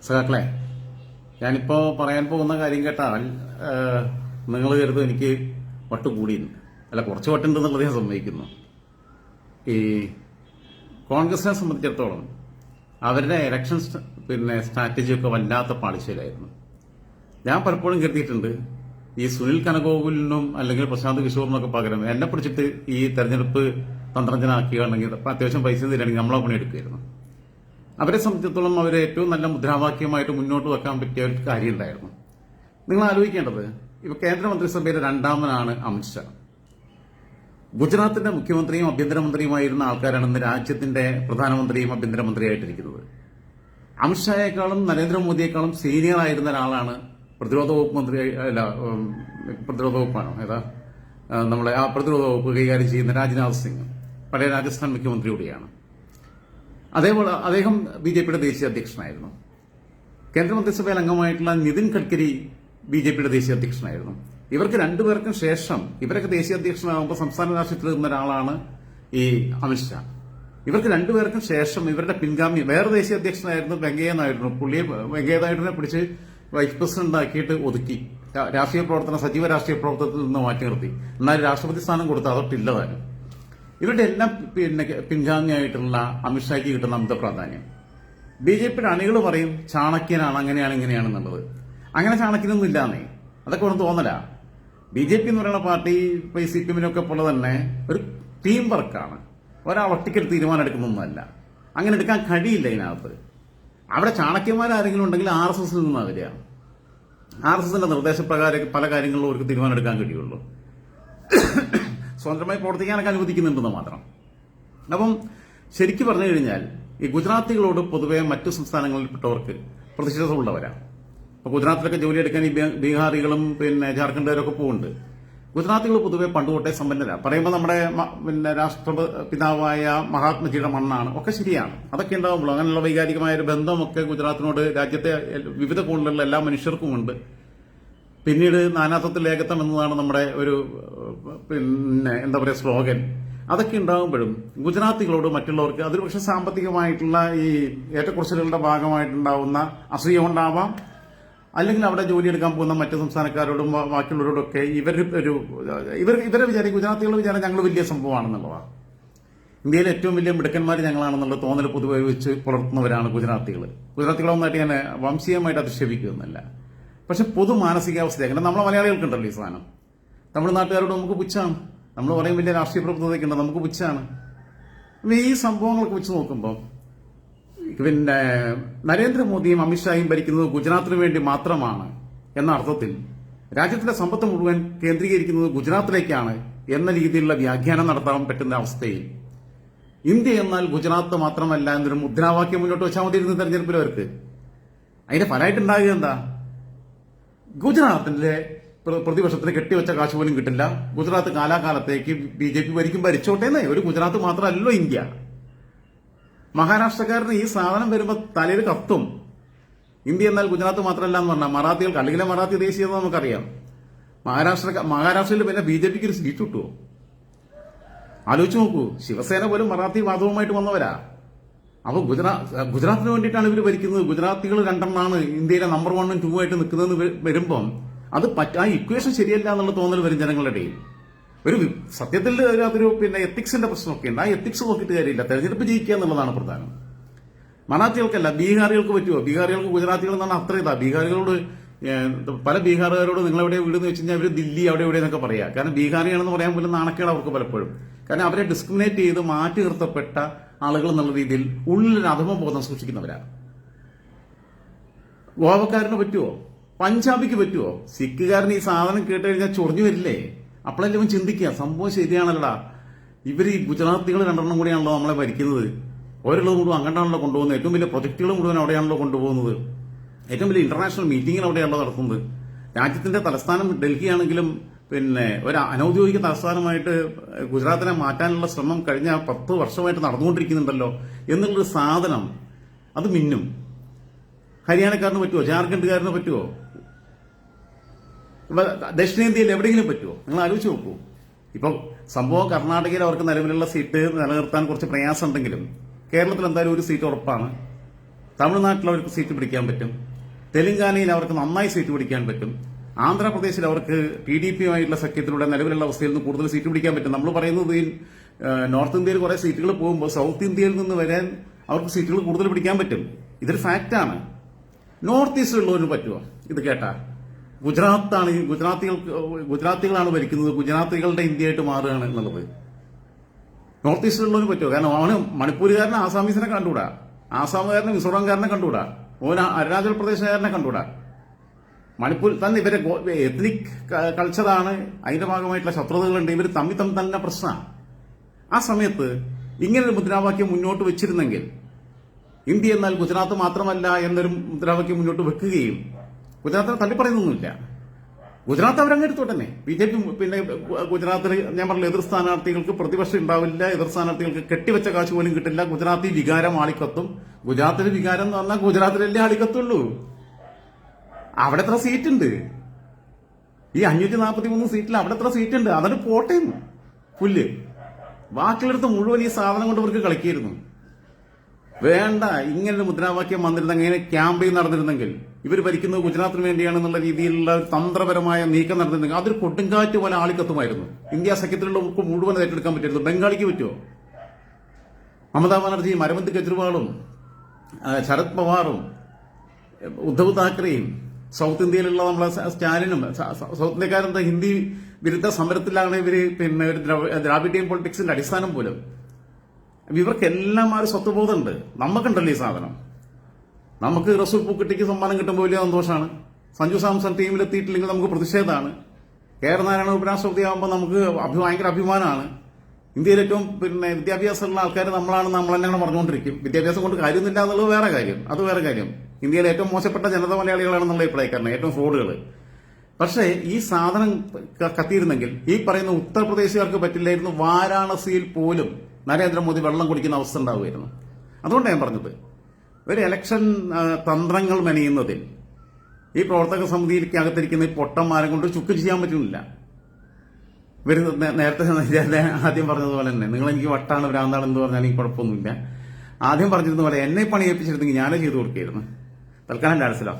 സഖാക്കളെ, ഞാനിപ്പോ പറയാൻ പോകുന്ന കാര്യം കേട്ടാൽ നിങ്ങൾ കരുതും എനിക്ക് വട്ട് കൂടിയെന്ന്. അല്ല, കുറച്ച് വട്ടുണ്ടെന്നുള്ളത് ഞാൻ സമ്മതിക്കുന്നു. ഈ കോൺഗ്രസിനെ സംബന്ധിച്ചിടത്തോളം അവരുടെ ഇലക്ഷൻ സ്ട്രാറ്റജിയൊക്കെ വല്ലാത്ത പാളിച്ചയിലായിരുന്നു. ഞാൻ പലപ്പോഴും കരുതിയിട്ടുണ്ട്, ഈ സുനിൽ കനകോവിലിനും അല്ലെങ്കിൽ പ്രശാന്ത് കിഷോറിനൊക്കെ പകരം എന്നെ പിടിച്ചിട്ട് ഈ തെരഞ്ഞെടുപ്പ് തന്ത്രജ്ഞനാക്കുകയാണെങ്കിൽ അത്യാവശ്യം പൈസ തരികയാണെങ്കിൽ നമ്മളെ പണിയെടുക്കുകയായിരുന്നു. അവരെ സംബന്ധിച്ചിടത്തോളം അവരെ ഏറ്റവും നല്ല മുദ്രാവാക്യമായിട്ട് മുന്നോട്ട് വെക്കാൻ പറ്റിയ ഒരു കാര്യം ഉണ്ടായിരുന്നു. നിങ്ങൾ ആലോചിക്കേണ്ടത്, ഇപ്പൊ കേന്ദ്രമന്ത്രിസഭയിലെ രണ്ടാമനാണ് അമിത്ഷാ. ഗുജറാത്തിന്റെ മുഖ്യമന്ത്രിയും ആഭ്യന്തരമന്ത്രിയുമായിരുന്ന ആൾക്കാരാണ് ഇന്ന് രാജ്യത്തിന്റെ പ്രധാനമന്ത്രിയും ആഭ്യന്തരമന്ത്രിയായിട്ടിരിക്കുന്നത്. അമിത്ഷായേക്കാളും നരേന്ദ്രമോദിയേക്കാളും സീനിയർ ആയിരുന്ന ഒരാളാണ് പ്രതിരോധ വകുപ്പ് മന്ത്രി. അല്ല, പ്രതിരോധ വകുപ്പാണോ ഏതാ, നമ്മളെ ആ പ്രതിരോധ വകുപ്പ് കൈകാര്യം ചെയ്യുന്ന രാജ്നാഥ് സിംഗ്, പഴയ രാജസ്ഥാൻ മുഖ്യമന്ത്രി കൂടിയാണ്. അതേപോലെ അദ്ദേഹം ബിജെപിയുടെ ദേശീയ അധ്യക്ഷനായിരുന്നു. കേന്ദ്രമന്ത്രിസഭയിൽ അംഗമായിട്ടുള്ള നിതിൻ ഗഡ്കരി ബിജെപിയുടെ ദേശീയ അധ്യക്ഷനായിരുന്നു. ഇവർക്ക് രണ്ടുപേർക്കും ശേഷം, ഇവരൊക്കെ ദേശീയ അധ്യക്ഷനാകുമ്പോൾ സംസ്ഥാന രാഷ്ട്രീയത്തിൽ നിന്ന ഒരാളാണ് ഈ അമിത്ഷാ. ഇവർക്ക് രണ്ടുപേർക്കും ശേഷം ഇവരുടെ പിൻഗാമി വേറെ ദേശീയ അധ്യക്ഷനായിരുന്നു വെങ്കയ്യ നായിഡു. പുള്ളിയെ വെങ്കയ്യ നായിഡുവിനെ പിടിച്ച് വൈസ് പ്രസിഡന്റ് ആക്കിയിട്ട് ഒതുക്കി, രാഷ്ട്രീയ പ്രവർത്തനം, സജീവ രാഷ്ട്രീയ പ്രവർത്തനത്തിൽ നിന്ന് മാറ്റി നിർത്തി. എന്നാൽ രാഷ്ട്രപതി സ്ഥാനം കൊടുത്ത് അതൊട്ടില്ലതാനും. ഇവരുടെ എല്ലാം പിൻഗാമിയായിട്ടുള്ള അമിത്ഷായ്ക്ക് കിട്ടുന്ന അമിത പ്രാധാന്യം. ബിജെപിയുടെ അണികൾ പറയും ചാണക്യനാണ്, അങ്ങനെയാണ് ഇങ്ങനെയാണെന്നുള്ളത്. അങ്ങനെ ചാണക്യനൊന്നും ഇല്ലാന്നേ, അതൊക്കെ ഒന്ന് തോന്നല. ബിജെപി എന്ന് പറയുന്ന പാർട്ടി ഇപ്പൊ ഈ സിപിഎമ്മിനൊക്കെ പോലെ തന്നെ ഒരു ടീം വർക്കാണ്. ഒരാൾ ഒറ്റയ്ക്കൊരു തീരുമാനം എടുക്കുന്നൊന്നുമല്ല. അങ്ങനെ എടുക്കാൻ കഴിയില്ല ഇതിനകത്ത്. അവിടെ ചാണക്യന്മാരാരെങ്കിലും ഉണ്ടെങ്കിൽ RSSൽ നിന്നാണ് വരിക. RSSന്റെ നിർദ്ദേശപ്രകാരം പല കാര്യങ്ങളിലും അവർക്ക് തീരുമാനം എടുക്കാൻ കഴിയുള്ളൂ. സ്വതന്ത്രമായി പ്രവർത്തിക്കാനൊക്കെ അനുവദിക്കുന്നുണ്ടെന്ന് മാത്രം. അപ്പം ശരിക്കും പറഞ്ഞു കഴിഞ്ഞാൽ ഈ ഗുജറാത്തികളോട് പൊതുവെ മറ്റു സംസ്ഥാനങ്ങളിൽപ്പെട്ടവർക്ക് പ്രതിഷേധമുള്ളവരാണ്. അപ്പൊ ഗുജറാത്തിലൊക്കെ ജോലിയെടുക്കാൻ ഈ ബീഹാറികളും ജാർഖണ്ഡുകാരൊക്കെ പോകുന്നുണ്ട്. ഗുജറാത്തികൾ പൊതുവെ പണ്ടുതൊട്ടേ സമ്പന്നരാണ്. പറയുമ്പോൾ നമ്മുടെ രാഷ്ട്രപിതാവായ മഹാത്മജിയുടെ മണ്ണാണ്, ഒക്കെ ശരിയാണ്. അതൊക്കെ ഉണ്ടാവുമ്പോൾ അങ്ങനെയുള്ള വൈകാരികമായ ഒരു ബന്ധമൊക്കെ ഗുജറാത്തിനോട് രാജ്യത്തെ വിവിധ കോണിലുള്ള എല്ലാ മനുഷ്യർക്കുമുണ്ട്. പിന്നീട് നാനാത്വത്തിൽ ഏകത്വം എന്നതാണ് നമ്മുടെ ഒരു എന്താ പറയുക സ്ലോഗൻ. അതൊക്കെ ഉണ്ടാകുമ്പോഴും ഗുജറാത്തികളോട് മറ്റുള്ളവർക്ക് അതൊരു പക്ഷെ സാമ്പത്തികമായിട്ടുള്ള ഈ ഏറ്റക്കുറച്ചിലുകളുടെ ഭാഗമായിട്ടുണ്ടാവുന്ന അസൂയ കൊണ്ടാവാം, അല്ലെങ്കിൽ അവിടെ ജോലിയെടുക്കാൻ പോകുന്ന മറ്റു സംസ്ഥാനക്കാരോടും ബാക്കിയുള്ളവരോടൊക്കെ ഇവരെ വിചാരം, ഗുജറാത്തികളുടെ വിചാരം ഞങ്ങൾ വലിയ സംഭവമാണെന്നുള്ളതാണ്. ഇന്ത്യയിലെ ഏറ്റവും വലിയ മിടുക്കന്മാർ ഞങ്ങളാണെന്നുള്ള തോന്നൽ പൊതുവെ വെച്ച് പുലർത്തുന്നവരാണ് ഗുജറാത്തികൾ. ഗുജറാത്തികളൊന്നായിട്ട് ഞാൻ വംശീയമായിട്ട് അധിക്ഷേപിക്കുന്നല്ല. പക്ഷെ പൊതു മാനസികാവസ്ഥയാണ്. നമ്മളെ മലയാളികൾക്കുണ്ടല്ലോ ഈ സാധനം. തമിഴ്നാട്ടുകാരോട് നമുക്ക് പുച്ഛാണ്. നമ്മൾ പറയും വലിയ രാഷ്ട്രീയ പ്രബുദ്ധതയ്ക്കുണ്ട്, നമുക്ക് പുച്ഛാണ്. ഈ സംഭവങ്ങളൊക്കെ വെച്ച് നോക്കുമ്പോൾ നരേന്ദ്രമോദിയും അമിത്ഷായും ഭരിക്കുന്നത് ഗുജറാത്തിന് വേണ്ടി മാത്രമാണ് എന്ന അർത്ഥത്തിൽ രാജ്യത്തിന്റെ സമ്പത്ത് മുഴുവൻ കേന്ദ്രീകരിക്കുന്നത് ഗുജറാത്തിലേക്കാണ് എന്ന രീതിയിലുള്ള വ്യാഖ്യാനം നടത്താൻ പറ്റുന്ന അവസ്ഥയിൽ ഇന്ത്യ എന്നാൽ ഗുജറാത്ത് മാത്രമല്ല എന്നൊരു മുദ്രാവാക്യം മുന്നോട്ട് വെച്ചാൽ മതിയിരുന്ന തെരഞ്ഞെടുപ്പിൽ അവർക്ക്. അതിന്റെ ഫലമായിട്ടുണ്ടാകുക എന്താ? ഗുജറാത്തിന്റെ പ്രതിപക്ഷത്തിന് കെട്ടിവെച്ച കാശ് പോലും കിട്ടില്ല. ഗുജറാത്ത് കാലാകാലത്തേക്ക് BJP ഭരിച്ചോട്ടേന്നേ. ഒരു ഗുജറാത്ത് മാത്രമല്ലോ ഇന്ത്യ. മഹാരാഷ്ട്രക്കാരന് ഈ സാധനം വരുമ്പോൾ തലയിൽ കത്തും. ഇന്ത്യ എന്നാൽ ഗുജറാത്ത് മാത്രമല്ല എന്ന് പറഞ്ഞാൽ മറാത്തികൾക്ക്, അല്ലെങ്കിൽ മറാത്തി ദേശീയത നമുക്കറിയാം. മഹാരാഷ്ട്രയിൽ പിന്നെ BJPക്ക് ഒരു സീറ്റ് കിട്ടുമോ? ആലോചിച്ച് നോക്കൂ. ശിവസേന പോലും മറാത്തി വാദവുമായിട്ട് വന്നവരാ. അപ്പൊ ഗുജറാത്തിന് വേണ്ടിയിട്ടാണ് ഇവർ ഭരിക്കുന്നത്. ഗുജറാത്തികൾ രണ്ടെണ്ണമാണ് ഇന്ത്യയിലെ നമ്പർ 1ഉം 2ഉം ആയിട്ട് നിൽക്കുന്നതെന്ന് വരുമ്പം അത് ആ ഇക്വേഷൻ ശരിയല്ല എന്നുള്ള തോന്നൽ വരും ജനങ്ങളുടെ ഇടയിൽ. ഒരു സത്യത്തിൽ അതൊരു എത്തിക്സിന്റെ പ്രശ്നമൊക്കെ ഉണ്ട്. ആ എത്തിക്സ് നോക്കിയിട്ട് കാര്യമില്ല. തെരഞ്ഞെടുപ്പ് ജയിക്കുക എന്നുള്ളതാണ് പ്രധാനം. മറാത്തികൾക്കല്ല, ബീഹാറികൾക്ക് പറ്റുമോ? ബീഹാറികൾക്ക് ഗുജറാത്തികൾ എന്നാണ് അത്ര ഇതാ. ബീഹാറികളോട്, പല ബീഹാറുകാരോട് നിങ്ങളെവിടെ വീടെന്ന് വെച്ച് കഴിഞ്ഞാൽ അവർ ദില്ലി അവിടെ എവിടെ എന്നൊക്കെ പറയാം. കാരണം ബീഹാറിയാണെന്ന് പറയാൻ പോലും നാണക്കേട് അവർക്ക് പലപ്പോഴും. കാരണം അവരെ ഡിസ്ക്രിമിനേറ്റ് ചെയ്ത് മാറ്റി നിർത്തപ്പെട്ട ആളുകൾ എന്നുള്ള രീതിയിൽ ഉള്ളിലൊരു അധമബോധം സൂക്ഷിക്കുന്നവരാണ്. ഗോവക്കാരന് പറ്റുമോ? പഞ്ചാബിക്ക് പറ്റുമോ? സിഖുകാരന് ഈ സാധനം കേട്ട് കഴിഞ്ഞാൽ ചൊറിഞ്ഞു വരില്ലേ? അപ്പോഴല്ലേ അവൻ ചിന്തിക്കുക, സംഭവം ശരിയാണല്ലോ, ഇവർ ഈ ഗുജറാത്തികൾ രണ്ടെണ്ണം കൂടിയാണല്ലോ നമ്മളെ ഭരിക്കുന്നത്. ഓരോള്ളത് മുഴുവൻ അങ്ങോട്ടാണല്ലോ കൊണ്ടുപോകുന്നത്. ഏറ്റവും വലിയ പ്രൊജക്ടുകൾ മുഴുവൻ അവിടെയാണല്ലോ കൊണ്ടുപോകുന്നത്. ഏറ്റവും വലിയ ഇന്റർനാഷണൽ മീറ്റിംഗിൽ അവിടെയാണല്ലോ നടത്തുന്നത്. രാജ്യത്തിന്റെ തലസ്ഥാനം ഡൽഹിയാണെങ്കിലും ഒരു അനൌദ്യോഗിക തലസ്ഥാനമായിട്ട് ഗുജറാത്തിനെ മാറ്റാനുള്ള ശ്രമം കഴിഞ്ഞ 10 വർഷമായിട്ട് നടന്നുകൊണ്ടിരിക്കുന്നുണ്ടല്ലോ എന്നുള്ളൊരു സാധനം അത് മിന്നും. ഹരിയാനക്കാരന് പറ്റുമോ? ജാർഖണ്ഡുകാരന് പറ്റുമോ? ദക്ഷിണേന്ത്യയിൽ എവിടെയെങ്കിലും പറ്റുമോ? നിങ്ങൾ ആലോചിച്ച് നോക്കൂ. ഇപ്പൊ സംഭവം കർണാടകയിൽ അവർക്ക് നിലവിലുള്ള സീറ്റ് നിലനിർത്താൻ കുറച്ച് പ്രയാസം ഉണ്ടെങ്കിലും കേരളത്തിൽ എന്തായാലും ഒരു സീറ്റ് ഉറപ്പാണ്. തമിഴ്നാട്ടിൽ അവർക്ക് സീറ്റ് പിടിക്കാൻ പറ്റും, തെലങ്കാനയിൽ അവർക്ക് നന്നായി സീറ്റ് പിടിക്കാൻ പറ്റും, ആന്ധ്രാപ്രദേശിൽ അവർക്ക് PDP-യുമായിട്ടുള്ള സഖ്യത്തിലൂടെ നിലവിലുള്ള അവസ്ഥയിൽ നിന്ന് കൂടുതൽ സീറ്റ് പിടിക്കാൻ പറ്റും. നമ്മൾ പറയുന്നത് ഈ നോർത്ത് ഇന്ത്യയിൽ കുറെ സീറ്റുകൾ പോകുമ്പോൾ സൗത്ത് ഇന്ത്യയിൽ നിന്ന് വരാൻ അവർക്ക് സീറ്റുകൾ കൂടുതൽ പിടിക്കാൻ പറ്റും. ഇതൊരു ഫാക്റ്റാണ്. നോർത്ത് ഈസ്റ്റിലുള്ളവന് പറ്റുമോ ഇത് കേട്ടാ? ഗുജറാത്തികളാണ് ഭരിക്കുന്നത്, ഗുജറാത്തികളുടെ ഇന്ത്യയായിട്ട് മാറുകയാണ് എന്നുള്ളത്. നോർത്ത് ഈസ്റ്റിലുള്ളവന് പറ്റുമോ? കാരണം അവന് മണിപ്പൂരുകാരനെ ആസാമീസിനെ കണ്ടുകൂടാ, ആസാമുകാരനെ മിസോറാംകാരനെ കണ്ടുകൂടാ, ഓന് അരുണാചൽ പ്രദേശുകാരനെ കണ്ടുകൂടാ. മണിപ്പൂർ തന്നെ ഇവരെ എത്നിക് കൾച്ചറാണ്, അതിന്റെ ഭാഗമായിട്ടുള്ള ശത്രുതകളുണ്ട്, ഇവർ തമ്മിൽ തന്നെ പ്രശ്നമാണ്. ആ സമയത്ത് ഇങ്ങനൊരു മുദ്രാവാക്യം മുന്നോട്ട് വെച്ചിരുന്നെങ്കിൽ, ഇന്ത്യ എന്നാൽ ഗുജറാത്ത് മാത്രമല്ല എന്നൊരു മുദ്രാവാക്യം മുന്നോട്ട് വെക്കുകയും, ഗുജറാത്തിനെ തള്ളിപ്പറയുന്നൊന്നുമില്ല, ഗുജറാത്ത് അവരങ്ങെടുത്തോട്ടെ തന്നെ. BJP പിന്നെ ഗുജറാത്തിൽ ഞാൻ പറഞ്ഞ എതിർ സ്ഥാനാർത്ഥികൾക്ക് പ്രതിപക്ഷം ഉണ്ടാവില്ല, എതിർ സ്ഥാനാർത്ഥികൾക്ക് കെട്ടിവെച്ച കാശ് പോലും കിട്ടില്ല. ഗുജറാത്തി വികാരം ആളിക്കത്തും. ഗുജറാത്തിലെ വികാരം എന്ന് പറഞ്ഞാൽ ഗുജറാത്തിലല്ലേ ആളിക്കത്തുള്ളൂ. അവിടെ എത്ര സീറ്റുണ്ട്? ഈ 543 സീറ്റിൽ അവിടെ എത്ര സീറ്റുണ്ട്? അതൊരു കോട്ടയം പുല്ല്. ബാക്കിയുള്ളടത്ത് മുഴുവൻ ഈ സാധനം കൊണ്ട് ഇവർക്ക് കളിക്കായിരുന്നു. വേണ്ട, ഇങ്ങനൊരു മുദ്രാവാക്യം വന്നിരുന്നെങ്കിൽ, ഇങ്ങനെ ക്യാമ്പയിൻ നടന്നിരുന്നെങ്കിൽ, ഇവർ ഭരിക്കുന്നത് ഗുജറാത്തിന് വേണ്ടിയാണെന്നുള്ള രീതിയിലുള്ള തന്ത്രപരമായ നീക്കം നടന്നിരുന്നെങ്കിൽ അതൊരു കൊടുങ്കാറ്റ് പോലെ ആളിക്കത്തുമായിരുന്നു. ഇന്ത്യ സഖ്യത്തിലുള്ളവർക്ക് മുഴുവൻ ഏറ്റെടുക്കാൻ പറ്റിയിരുന്നു. ബംഗാളിക്ക് പറ്റുമോ? മമതാ ബാനർജിയും അരവിന്ദ് കെജ്രിവാളും ശരത് പവാറും ഉദ്ധവ് താക്കറെയും സൗത്ത് ഇന്ത്യയിലുള്ള നമ്മളെ സ്റ്റാലിനും, സൗത്ത് ഇന്ത്യക്കാരെന്താ ഹിന്ദി വിരുദ്ധ സമരത്തിലാണ് ഇവര്, പിന്നെ ദ്രാവിഡിയൻ പൊളിറ്റിക്സിന്റെ അടിസ്ഥാനം പോലും. ഇവർക്കെല്ലാം ആ ഒരു സ്വത്വബോധമുണ്ട്. നമുക്കുണ്ടല്ലോ ഈ സാധനം. നമുക്ക് റസൂൽ പൂക്കുട്ടിക്ക് സമ്മാനം കിട്ടുമ്പോൾ വലിയ സന്തോഷമാണ്. സഞ്ജു സാംസൺ ടീമിലെത്തിയിട്ടില്ലെങ്കിൽ നമുക്ക് പ്രതിഷേധമാണ്. KR നാരായണ ഉപരാഷ്ട്രപതി ആകുമ്പോൾ നമുക്ക് ഭയങ്കര അഭിമാനമാണ്. ഇന്ത്യയിൽ ഏറ്റവും പിന്നെ വിദ്യാഭ്യാസമുള്ള ആൾക്കാർ നമ്മളാണെന്ന് നമ്മൾ തന്നെയാണ് പറഞ്ഞുകൊണ്ടിരിക്കും. വിദ്യാഭ്യാസം കൊണ്ട് കാര്യമൊന്നുമില്ല എന്നുള്ളത് വേറെ കാര്യം, അത് വേറെ കാര്യം. ഇന്ത്യയിലെ ഏറ്റവും മോശപ്പെട്ട ജനത മലയാളികളാണെന്നുള്ള അഭിപ്രായക്കാരനെ, ഏറ്റവും ഫ്രോഡുകൾ. പക്ഷേ ഈ സാധനം കത്തിയിരുന്നെങ്കിൽ ഈ പറയുന്ന ഉത്തർപ്രദേശുകാർക്ക് പറ്റില്ലായിരുന്നു. വാരാണസിയിൽ പോലും നരേന്ദ്രമോദി വെള്ളം കുടിക്കുന്ന അവസ്ഥ ഉണ്ടാവുമായിരുന്നു. അതുകൊണ്ടാണ് ഞാൻ പറഞ്ഞത്, ഒരു ഇലക്ഷൻ തന്ത്രങ്ങൾ മെനയുന്നതിൽ ഈ പ്രവർത്തക സമിതിയിലേക്ക് അകത്തിരിക്കുന്ന ഈ പൊട്ടന്മാരെ കൊണ്ട് ചുക്ക് ചെയ്യാൻ പറ്റുന്നില്ല. ഇവർ നേരത്തെ ആദ്യം പറഞ്ഞതുപോലെ തന്നെ, നിങ്ങൾ എനിക്ക് വട്ടാണ് ഭ്രാന്താണ് എന്ന് പറഞ്ഞാൽ എനിക്ക് കുഴപ്പമൊന്നുമില്ല. ആദ്യം പറഞ്ഞിരുന്ന പോലെ എന്നെ പണി ഏൽപ്പിച്ചിരുന്നെങ്കിൽ ഞാനേ ചെയ്തു കൊടുക്കുകയായിരുന്നു. തൽക്കാലം ലാൻസിലാം.